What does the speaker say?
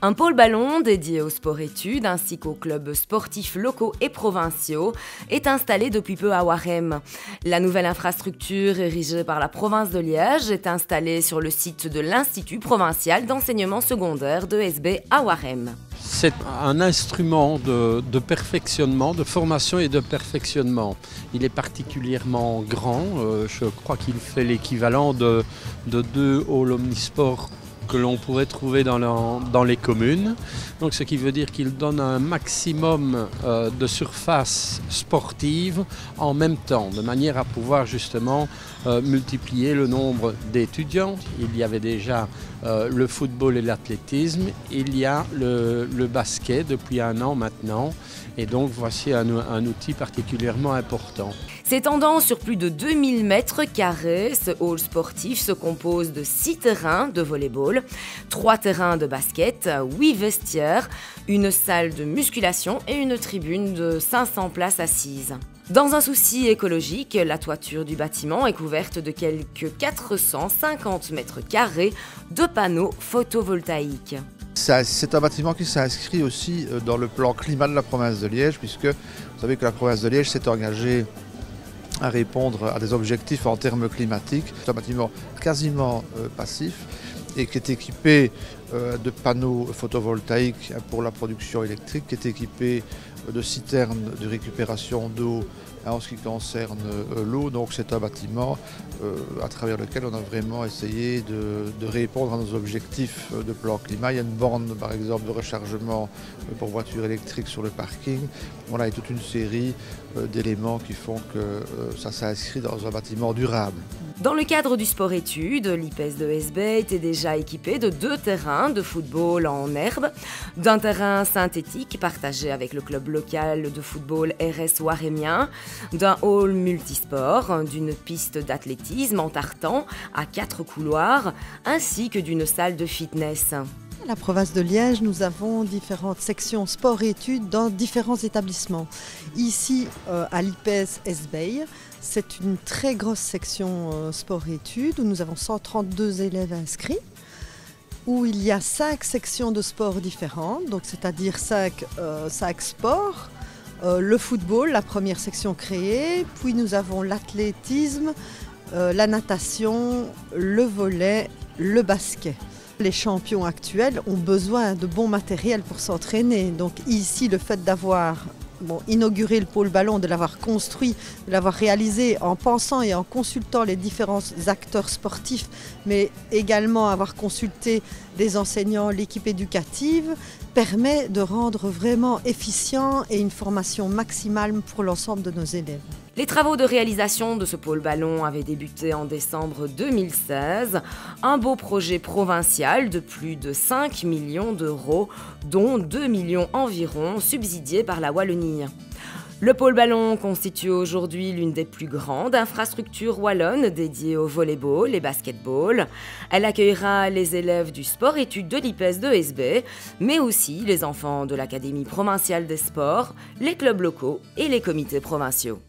Un pôle ballon dédié au sport-études ainsi qu'aux clubs sportifs locaux et provinciaux est installé depuis peu à Warem. La nouvelle infrastructure érigée par la province de Liège est installée sur le site de l'Institut provincial d'enseignement secondaire de SB à Warem. C'est un instrument de perfectionnement, de formation et de perfectionnement. Il est particulièrement grand, je crois qu'il fait l'équivalent de 2 halls omnisports que l'on pourrait trouver dans les communes. Donc, ce qui veut dire qu'il donne un maximum de surface sportive en même temps, de manière à pouvoir justement multiplier le nombre d'étudiants. Il y avait déjà le football et l'athlétisme, il y a le basket depuis 1 an maintenant, et donc voici un outil particulièrement important. S'étendant sur plus de 2000 mètres carrés, ce hall sportif se compose de 6 terrains de volley-ball, 3 terrains de basket, 8 vestiaires, une salle de musculation et une tribune de 500 places assises. Dans un souci écologique, la toiture du bâtiment est couverte de quelques 450 mètres carrés de panneaux photovoltaïques. C'est un bâtiment qui s'inscrit aussi dans le plan climat de la province de Liège, puisque vous savez que la province de Liège s'est engagée à répondre à des objectifs en termes climatiques. C'est un bâtiment quasiment passif et qui est équipé de panneaux photovoltaïques pour la production électrique, qui est équipé de citernes de récupération d'eau en ce qui concerne l'eau. Donc c'est un bâtiment à travers lequel on a vraiment essayé de répondre à nos objectifs de plan climat. Il y a une borne par exemple de rechargement pour voitures électriques sur le parking. Voilà, il y a toute une série d'éléments qui font que ça s'inscrit dans un bâtiment durable. Dans le cadre du sport-études, l'IPES de SB était déjà équipé de 2 terrains de football en herbe, d'un terrain synthétique partagé avec le club local de football RS Waremien, d'un hall multisport, d'une piste d'athlétisme en tartan à 4 couloirs, ainsi que d'une salle de fitness. À la province de Liège, nous avons différentes sections sport et études dans différents établissements. Ici, à l'IPES SB, c'est une très grosse section sport et études où nous avons 132 élèves inscrits, où il y a 5 sections de sport différentes, donc c'est-à-dire 5 sports. Le football, la première section créée, puis nous avons l'athlétisme, la natation, le volley, le basket. Les champions actuels ont besoin de bon matériel pour s'entraîner. Donc ici, le fait d'avoir inauguré le pôle ballon, de l'avoir construit, de l'avoir réalisé en pensant et en consultant les différents acteurs sportifs, mais également avoir consulté les enseignants, l'équipe éducative, permet de rendre vraiment efficient et une formation maximale pour l'ensemble de nos élèves. Les travaux de réalisation de ce pôle ballon avaient débuté en décembre 2016, un beau projet provincial de plus de 5 millions d'euros, dont 2 millions environ subsidiés par la Wallonie. Le pôle ballon constitue aujourd'hui l'une des plus grandes infrastructures wallonnes dédiées au volley-ball et basket-ball. Elle accueillera les élèves du sport-études de l'IPES de SB, mais aussi les enfants de l'Académie provinciale des sports, les clubs locaux et les comités provinciaux.